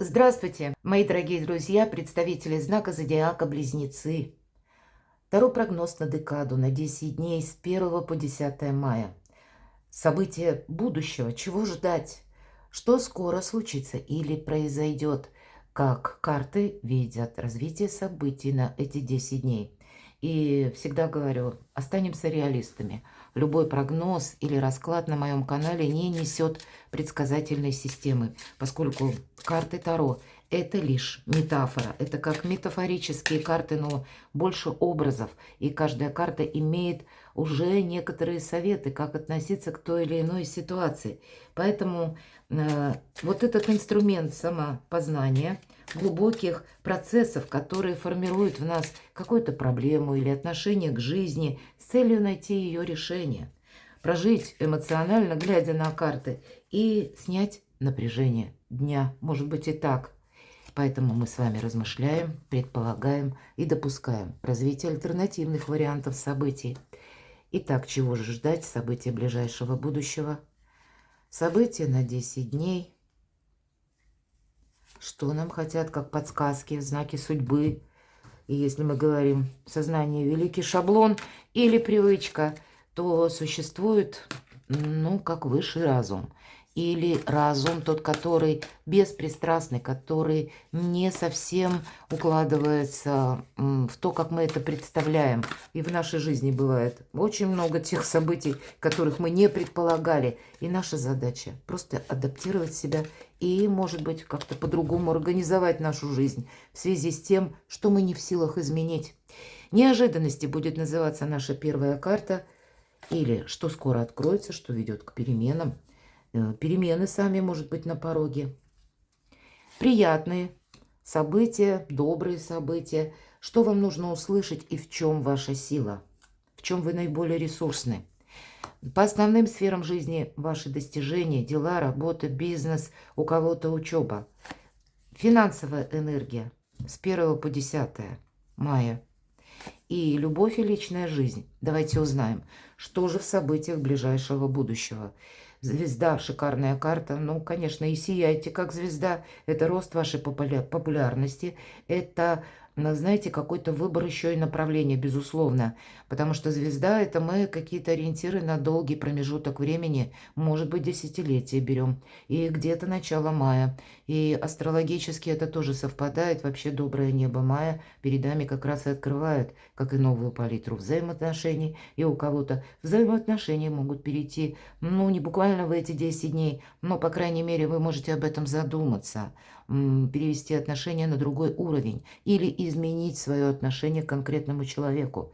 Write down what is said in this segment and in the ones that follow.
Здравствуйте, мои дорогие друзья, представители знака зодиака Близнецы. Таро прогноз на декаду на 10 дней с 1 по 10 мая. События будущего, чего ждать, что скоро случится или произойдет, как карты видят развитие событий на эти 10 дней. И всегда говорю, останемся реалистами. Любой прогноз или расклад на моем канале не несет предсказательной системы, поскольку карты Таро – это лишь метафора. Это как метафорические карты, но больше образов. И каждая карта имеет уже некоторые советы, как относиться к той или иной ситуации. Поэтому вот этот инструмент самопознания, глубоких процессов, которые формируют в нас какую-то проблему или отношение к жизни с целью найти ее решение, прожить эмоционально, глядя на карты, и снять напряжение дня, может быть и так. Поэтому мы с вами размышляем, предполагаем и допускаем развитие альтернативных вариантов событий. Итак, чего же ждать события ближайшего будущего? События на 10 дней. Что нам хотят, как подсказки, знаки судьбы? И если мы говорим сознание великий шаблон или привычка, то существует, как высший разум. Или разум тот, который беспристрастный, который не совсем укладывается в то, как мы это представляем. И в нашей жизни бывает очень много тех событий, которых мы не предполагали. И наша задача просто адаптировать себя и, может быть, как-то по-другому организовать нашу жизнь в связи с тем, что мы не в силах изменить. Неожиданности будет называться наша первая карта, или что скоро откроется, что ведет к переменам. Перемены сами, может быть, на пороге. Приятные события, добрые события. Что вам нужно услышать и в чем ваша сила? В чем вы наиболее ресурсны? По основным сферам жизни ваши достижения, дела, работа, бизнес, у кого-то учеба. Финансовая энергия с 1 по 10 мая. И любовь и личная жизнь. Давайте узнаем, что же в событиях ближайшего будущего. Звезда, шикарная карта. Ну, конечно, и сияйте как звезда. Это рост вашей популярности. Это, знаете, какой-то выбор еще и направления, безусловно. Потому что звезда – это мы какие-то ориентиры на долгий промежуток времени. Может быть, десятилетия берем. И где-то начало мая. И астрологически это тоже совпадает. Вообще доброе небо мая перед нами как раз и открывает, как и новую палитру взаимоотношений. И у кого-то взаимоотношения могут перейти, не буквально в эти 10 дней, но, по крайней мере, вы можете об этом задуматься, перевести отношения на другой уровень или изменить свое отношение к конкретному человеку.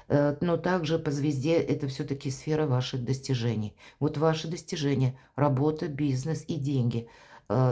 Но также по звезде это все-таки сфера ваших достижений. Вот ваши достижения, работа, бизнес и деньги.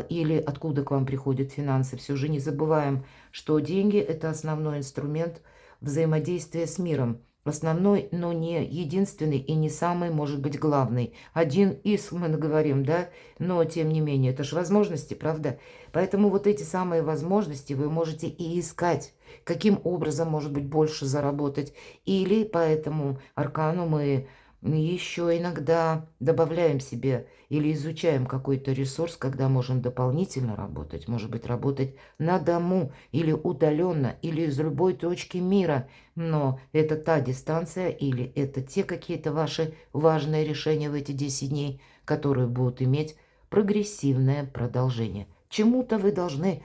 Или откуда к вам приходят финансы. Все же не забываем, что деньги – это основной инструмент взаимодействия с миром. Основной, но не единственный и не самый, может быть, главный. Один из, мы говорим, да, но тем не менее, это же возможности, правда? Поэтому вот эти самые возможности вы можете и искать, каким образом, может быть, больше заработать. Или по этому аркану мы еще иногда добавляем себе или изучаем какой-то ресурс, когда можем дополнительно работать, может быть, работать на дому или удаленно, или из любой точки мира. Но это та дистанция или это те какие-то ваши важные решения в эти 10 дней, которые будут иметь прогрессивное продолжение. Чему-то вы должны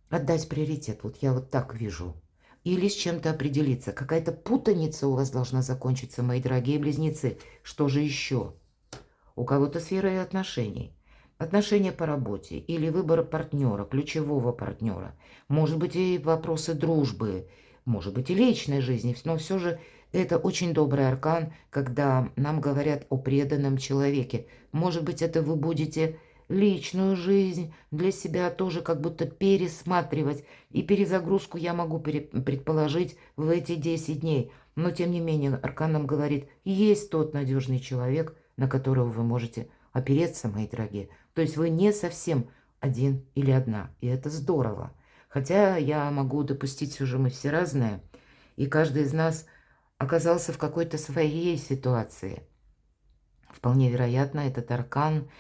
отдать приоритет. Вот я вот так вижу. Или с чем-то определиться. Какая-то путаница у вас должна закончиться, мои дорогие близнецы. Что же еще? У кого-то сфера и отношений. Отношения по работе или выбора партнера, ключевого партнера. Может быть, и вопросы дружбы. Может быть, и личной жизни. Но все же это очень добрый аркан, когда нам говорят о преданном человеке. Может быть, это вы будете личную жизнь для себя тоже как будто пересматривать. И перезагрузку я могу предположить в эти 10 дней. Но, тем не менее, аркан нам говорит, есть тот надежный человек, на которого вы можете опереться, мои дорогие. То есть вы не совсем один или одна. И это здорово. Хотя я могу допустить, все же мы все разные. И каждый из нас оказался в какой-то своей ситуации. Вполне вероятно, этот аркан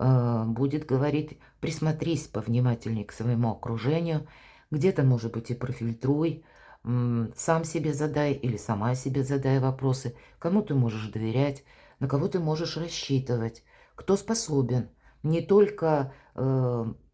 будет говорить: присмотрись повнимательней к своему окружению, где-то, может быть, и профильтруй, сам себе задай или сама себе задай вопросы, кому ты можешь доверять, на кого ты можешь рассчитывать, кто способен не только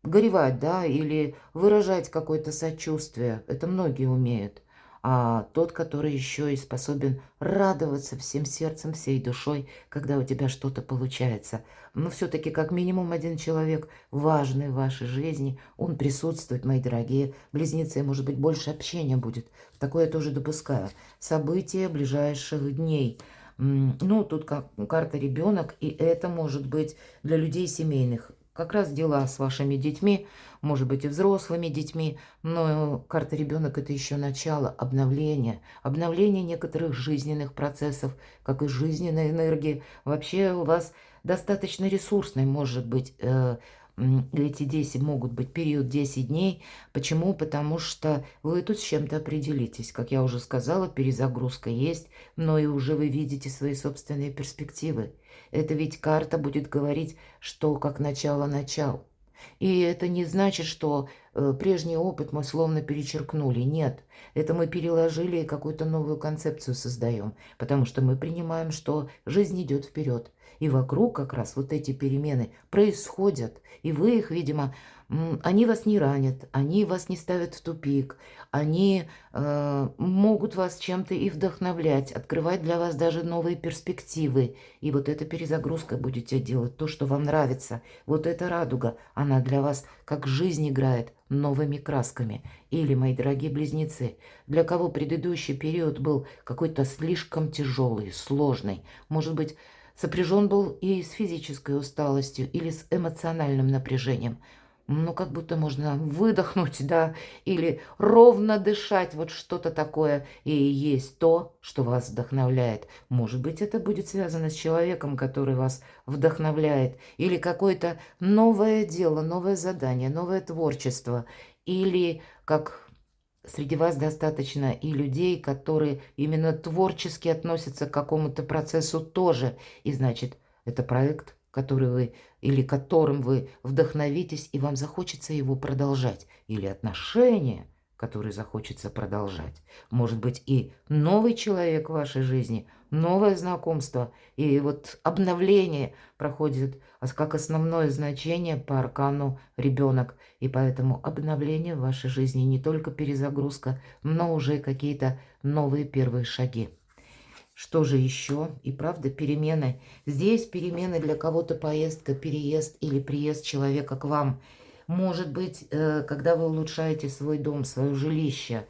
горевать, да, или выражать какое-то сочувствие, это многие умеют, а тот, который еще и способен радоваться всем сердцем, всей душой, когда у тебя что-то получается. Но все-таки как минимум один человек важный в вашей жизни, он присутствует, мои дорогие близнецы, может быть, больше общения будет. Такое я тоже допускаю. События ближайших дней. Ну, тут карта ребенок, и это может быть для людей семейных. Как раз дела с вашими детьми, может быть, и взрослыми детьми, но карта ребенок – это еще начало обновления, обновления некоторых жизненных процессов, как и жизненной энергии. Вообще у вас достаточно ресурсный может быть эти 10 могут быть период 10 дней. Почему? Потому что вы тут с чем-то определитесь. Как я уже сказала, перезагрузка есть, но и уже вы видите свои собственные перспективы. Это ведь карта будет говорить, что как начало начал. И это не значит, что прежний опыт мы словно перечеркнули. Нет, это мы переложили и какую-то новую концепцию создаем, потому что мы принимаем, что жизнь идет вперед. И вокруг как раз вот эти перемены происходят, и вы их, видимо, они вас не ранят, они вас не ставят в тупик, они могут вас чем-то и вдохновлять, открывать для вас даже новые перспективы. И вот эта перезагрузка будете делать то, что вам нравится. Вот эта радуга, она для вас как жизнь играет новыми красками. Или, мои дорогие близнецы, для кого предыдущий период был какой-то слишком тяжелый, сложный, может быть, сопряжен был и с физической усталостью, или с эмоциональным напряжением. Ну, как будто можно выдохнуть, да, или ровно дышать, вот что-то такое. И есть то, что вас вдохновляет. Может быть, это будет связано с человеком, который вас вдохновляет. Или какое-то новое дело, новое задание, новое творчество. Или как среди вас достаточно и людей, которые именно творчески относятся к какому-то процессу тоже. И значит, это проект, который вы или которым вы вдохновитесь, и вам захочется его продолжать. Или отношения, которые захочется продолжать. Может быть, и новый человек в вашей жизни, новое знакомство. И вот обновление проходит как основное значение по аркану ребенок. И поэтому обновление в вашей жизни не только перезагрузка, но уже какие-то новые первые шаги. Что же еще? И правда, перемены. Здесь перемены для кого-то поездка, переезд или приезд человека к вам. Может быть, когда вы улучшаете свой дом, свое жилище,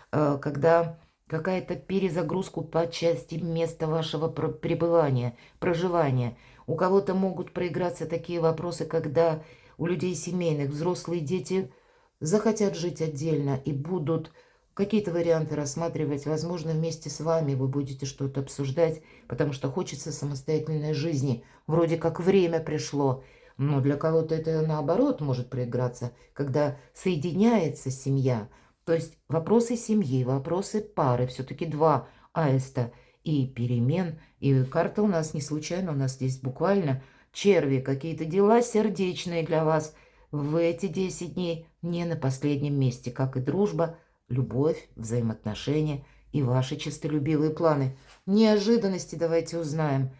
когда какая-то перезагрузка по части места вашего пребывания, проживания. У кого-то могут проиграться такие вопросы, когда у людей семейных взрослые дети захотят жить отдельно и будут какие-то варианты рассматривать. Возможно, вместе с вами вы будете что-то обсуждать, потому что хочется самостоятельной жизни. Вроде как время пришло. Но для кого-то это наоборот может проиграться, когда соединяется семья. То есть вопросы семьи, вопросы пары, все-таки два аиста и перемен. И карта у нас не случайно, у нас здесь буквально черви, какие-то дела сердечные для вас в эти 10 дней не на последнем месте, как и дружба, любовь, взаимоотношения и ваши честолюбивые планы. Неожиданности давайте узнаем.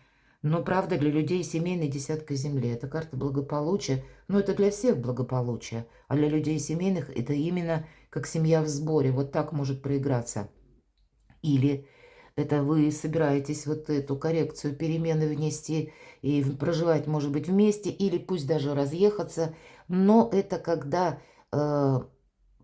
Но правда, для людей семейной десятка земли – это карта благополучия. Но это для всех благополучие. А для людей семейных это именно как семья в сборе. Вот так может проиграться. Или это вы собираетесь вот эту коррекцию, перемены внести и проживать, может быть, вместе, или пусть даже разъехаться. Но это когда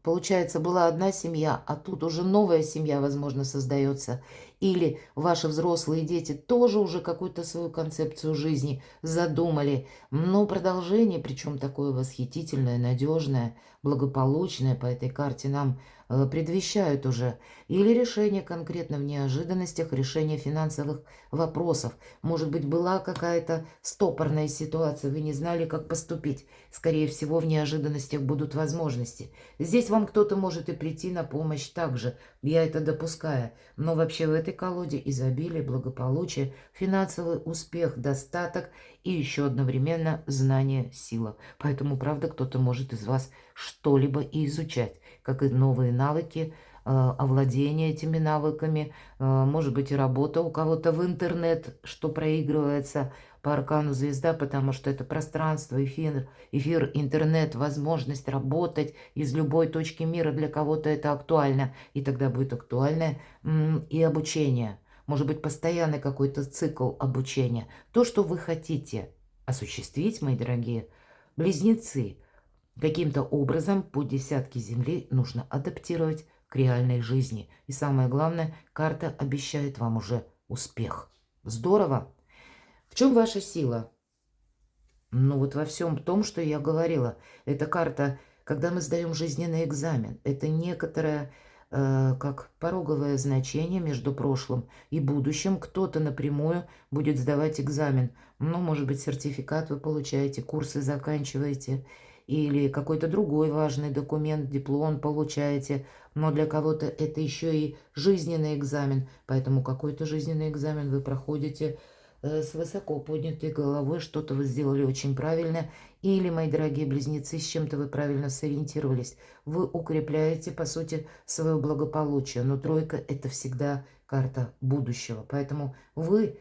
получается, была одна семья, а тут уже новая семья, возможно, создается. Или ваши взрослые дети тоже уже какую-то свою концепцию жизни задумали. Но продолжение, причем такое восхитительное, надежное, благополучное по этой карте нам предвещают уже. Или решение конкретно в неожиданностях, решение финансовых вопросов. Может быть, была какая-то стопорная ситуация, вы не знали, как поступить. Скорее всего, в неожиданностях будут возможности. Здесь вам кто-то может и прийти на помощь также. Я это допускаю. Но вообще в этом этой колоде изобилие, благополучие, финансовый успех, достаток и еще одновременно знание, сила. Поэтому, правда, кто-то может из вас что-либо и изучать, как и новые навыки, овладение этими навыками, может быть и работа у кого-то в интернет, что проигрывается по аркану звезда, потому что это пространство, эфир, интернет, возможность работать из любой точки мира. Для кого-то это актуально, и тогда будет актуально и обучение. Может быть, постоянный какой-то цикл обучения. То, что вы хотите осуществить, мои дорогие близнецы, каким-то образом по десятке Земли нужно адаптировать к реальной жизни. И самое главное, карта обещает вам уже успех. Здорово! В чем ваша сила? Ну вот во всем том, что я говорила. Это карта, когда мы сдаем жизненный экзамен. Это некоторое, как пороговое значение между прошлым и будущим. Кто-то напрямую будет сдавать экзамен. Ну, может быть, сертификат вы получаете, курсы заканчиваете. Или какой-то другой важный документ, диплом получаете. Но для кого-то это еще и жизненный экзамен. Поэтому какой-то жизненный экзамен вы проходите с высоко поднятой головой, что-то вы сделали очень правильно, или, мои дорогие близнецы, с чем-то вы правильно сориентировались. Вы укрепляете, по сути, свое благополучие, но тройка – это всегда карта будущего, поэтому вы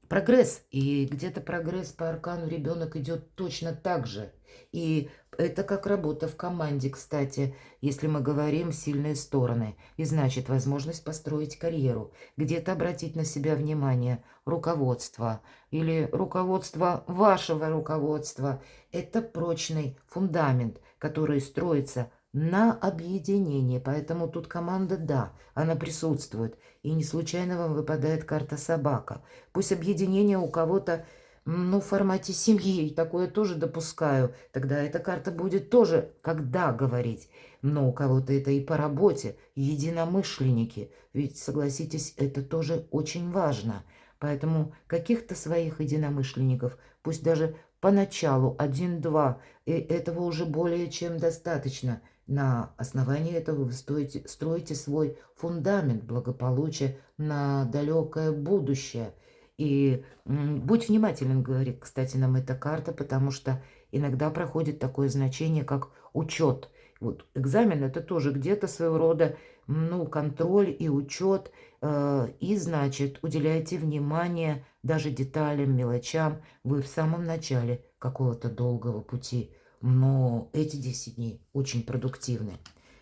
прогресс, и где-то прогресс по аркану ребенок идет точно так же. И это как работа в команде, кстати, если мы говорим сильные стороны. И значит, возможность построить карьеру, где-то обратить на себя внимание, руководство или руководство вашего руководства. Это прочный фундамент, который строится на объединении. Поэтому тут команда, да, она присутствует. И не случайно вам выпадает карта собака. Пусть объединение у кого-то, ну, в формате семьи, такое тоже допускаю. Тогда эта карта будет тоже, когда говорить. Но у кого-то это и по работе, единомышленники. Ведь, согласитесь, это тоже очень важно. Поэтому каких-то своих единомышленников, пусть даже поначалу один-два, и этого уже более чем достаточно. На основании этого вы строите свой фундамент благополучия на далекое будущее. И будь внимателен, говорит, кстати, нам эта карта, потому что иногда проходит такое значение, как учет. Вот экзамен – это тоже где-то своего рода, ну, контроль и учет. И, значит, уделяйте внимание даже деталям, мелочам. Вы в самом начале какого-то долгого пути. Но эти 10 дней очень продуктивны.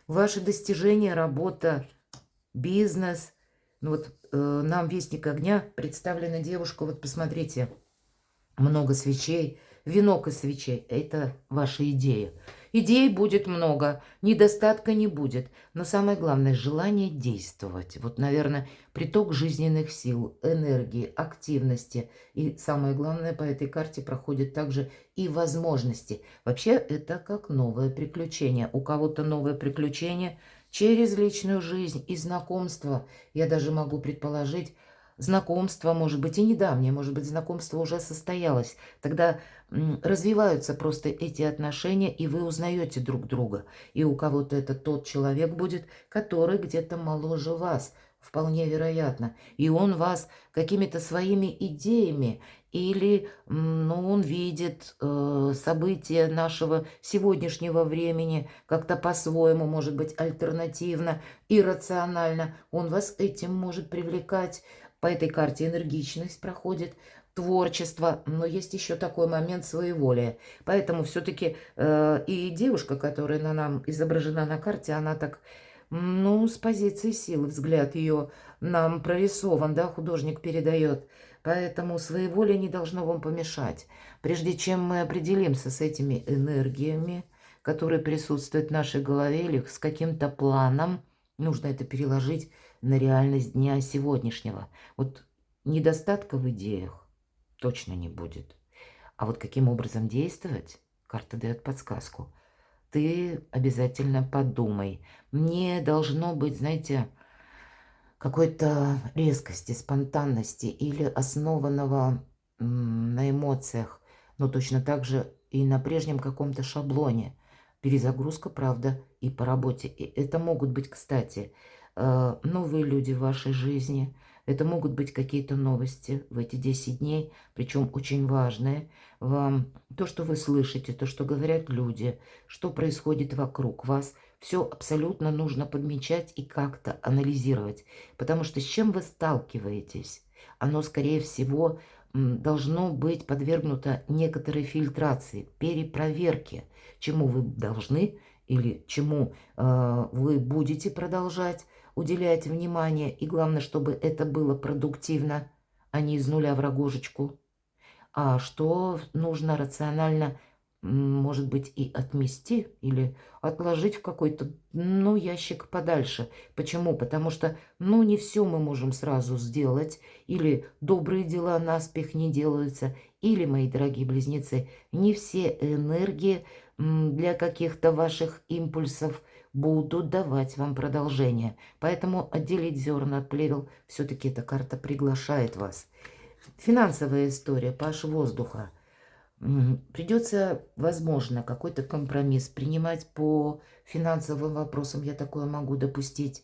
Ваши достижения, работа, бизнес. Ну вот нам Вестник Огня представлена девушка. Вот посмотрите, много свечей, венок из свечей. Это ваша идея. Идей будет много, недостатка не будет. Но самое главное – желание действовать. Вот, наверное, приток жизненных сил, энергии, активности. И самое главное, по этой карте проходит также и возможности. Вообще, это как новое приключение. У кого-то новое приключение через личную жизнь и знакомство. Я даже могу предположить, знакомство, может быть, и недавнее, может быть, знакомство уже состоялось. Тогда развиваются просто эти отношения, и вы узнаете друг друга. И у кого-то это тот человек будет, который где-то моложе вас, вполне вероятно. И он вас какими-то своими идеями или, ну, он видит события нашего сегодняшнего времени как-то по-своему, может быть, альтернативно, иррационально. Он вас этим может привлекать. По этой карте энергичность проходит, творчество, но есть еще такой момент своеволия. Поэтому все-таки и девушка, которая нам изображена на карте, она так, ну, с позиции силы, взгляд ее нам прорисован, да, художник передает. Поэтому своеволие не должно вам помешать. Прежде чем мы определимся с этими энергиями, которые присутствуют в нашей голове или с каким-то планом, нужно это переложить на реальность дня сегодняшнего. Вот недостатка в идеях точно не будет. А вот каким образом действовать, карта дает подсказку. Ты обязательно подумай. Не должно быть, знаете, какой-то резкости, спонтанности или основанного на эмоциях, но точно так же и на прежнем каком-то шаблоне. Перезагрузка, правда, и по работе. И это могут быть, кстати, новые люди в вашей жизни. Это могут быть какие-то новости в эти 10 дней, причем очень важные. Вам то, что вы слышите, то, что говорят люди, что происходит вокруг вас, все абсолютно нужно подмечать и как-то анализировать. Потому что с чем вы сталкиваетесь, оно, скорее всего, должно быть подвергнуто некоторой фильтрации, перепроверке, чему вы должны или чему вы будете продолжать уделять внимание. И главное, чтобы это было продуктивно, а не из нуля в рогожечку. А что нужно рационально, может быть, и отмести или отложить в какой-то, ну, ящик подальше. Почему? Потому что, ну, не все мы можем сразу сделать, или добрые дела наспех не делаются, или, мои дорогие близнецы, не все энергии для каких-то ваших импульсов будут давать вам продолжение. Поэтому отделить зерна от плевел все-таки эта карта приглашает вас. Финансовая история, паш воздуха. Придется, возможно, какой-то компромисс принимать по финансовым вопросам, я такое могу допустить.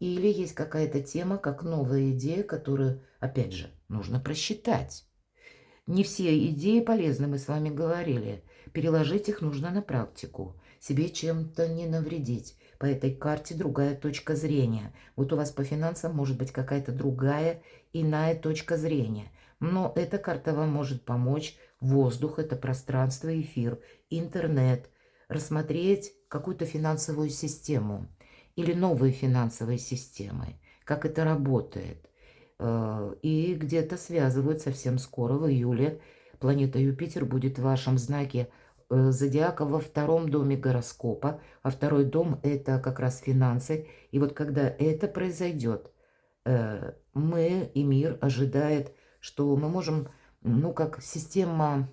Или есть какая-то тема, как новая идея, которую, опять же, нужно просчитать. Не все идеи полезны, мы с вами говорили. Переложить их нужно на практику. Себе чем-то не навредить. По этой карте другая точка зрения. Вот у вас по финансам может быть какая-то другая, иная точка зрения. Но эта карта вам может помочь. Воздух– это пространство, эфир, интернет. Рассмотреть какую-то финансовую систему или новые финансовые системы. Как это работает. И где-то связывают совсем скоро, в июле. Планета Юпитер будет в вашем знаке зодиака во втором доме гороскопа. А второй дом– это как раз финансы. И вот когда это произойдет, мы и мир ожидает, что мы можем, ну, как система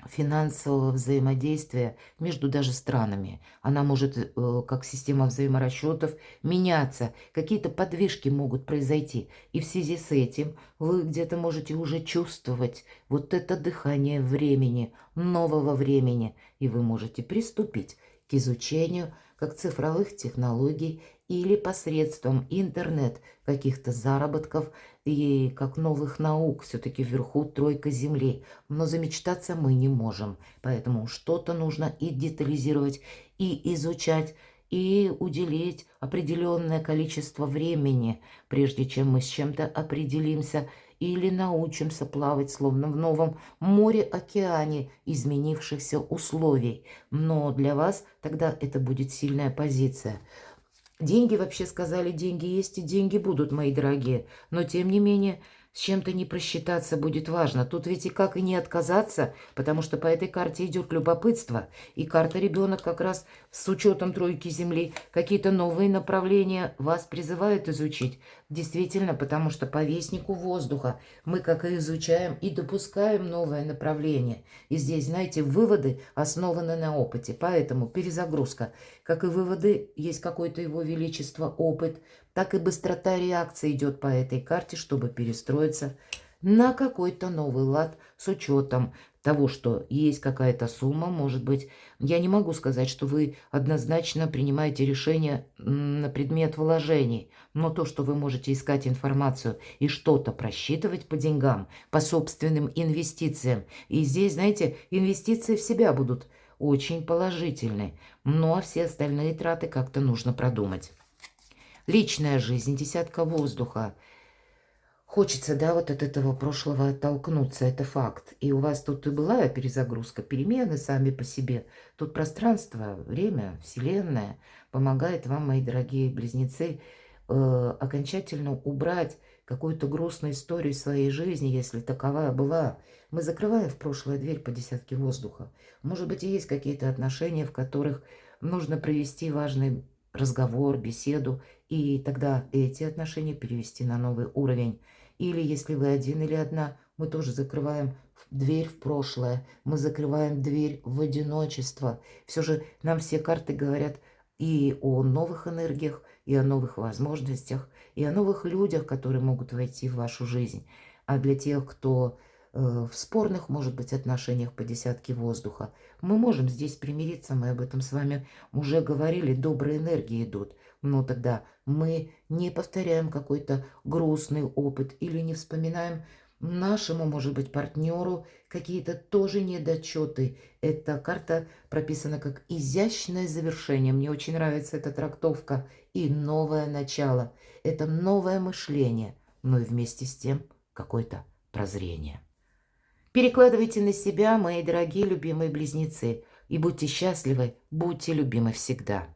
финансового взаимодействия между даже странами. Она может, как система взаиморасчетов, меняться. Какие-то подвижки могут произойти. И в связи с этим вы где-то можете уже чувствовать вот это дыхание времени, нового времени. И вы можете приступить к изучению как цифровых технологий или посредством интернет каких-то заработков и как новых наук. Все-таки вверху тройка Земли. Но замечтаться мы не можем. Поэтому что-то нужно и детализировать, и изучать, и уделить определенное количество времени, прежде чем мы с чем-то определимся или научимся плавать, словно в новом море-океане изменившихся условий. Но для вас тогда это будет сильная позиция. Деньги, вообще сказали, деньги есть и деньги будут, мои дорогие. Но, тем не менее, с чем-то не просчитаться будет важно. Тут ведь и как и не отказаться, потому что по этой карте идет любопытство. И карта ребенок как раз с учетом тройки Земли какие-то новые направления вас призывают изучить. Действительно, потому что по вестнику воздуха мы как и изучаем и допускаем новое направление. И здесь, знаете, выводы основаны на опыте. Поэтому перезагрузка. Как и выводы, есть какой-то его величество опыт, так и быстрота реакции идет по этой карте, чтобы перестроиться на какой-то новый лад с учетом того, что есть какая-то сумма, может быть. Я не могу сказать, что вы однозначно принимаете решение на предмет вложений, но то, что вы можете искать информацию и что-то просчитывать по деньгам, по собственным инвестициям. И здесь, знаете, инвестиции в себя будут очень положительны, но все остальные траты как-то нужно продумать. Личная жизнь, десятка воздуха. Хочется, да, вот от этого прошлого оттолкнуться, это факт. И у вас тут и была перезагрузка, перемены сами по себе. Тут пространство, время, вселенная помогает вам, мои дорогие близнецы, окончательно убрать какую-то грустную историю своей жизни, если таковая была. Мы закрываем в прошлое дверь по десятке воздуха. Может быть, и есть какие-то отношения, в которых нужно провести важный разговор, беседу, и тогда эти отношения перевести на новый уровень. Или если вы один или одна, мы тоже закрываем дверь в прошлое, мы закрываем дверь в одиночество. Все же нам все карты говорят и о новых энергиях, и о новых возможностях, и о новых людях, которые могут войти в вашу жизнь. А для тех, кто в спорных, может быть, отношениях по десятке воздуха. Мы можем здесь примириться, мы об этом с вами уже говорили, добрые энергии идут. Но тогда мы не повторяем какой-то грустный опыт или не вспоминаем нашему, может быть, партнеру какие-то тоже недочеты. Эта карта прописана как изящное завершение. Мне очень нравится эта трактовка. И новое начало. Это новое мышление, но и вместе с тем какое-то прозрение. Перекладывайте на себя, мои дорогие любимые близнецы, и будьте счастливы, будьте любимы всегда.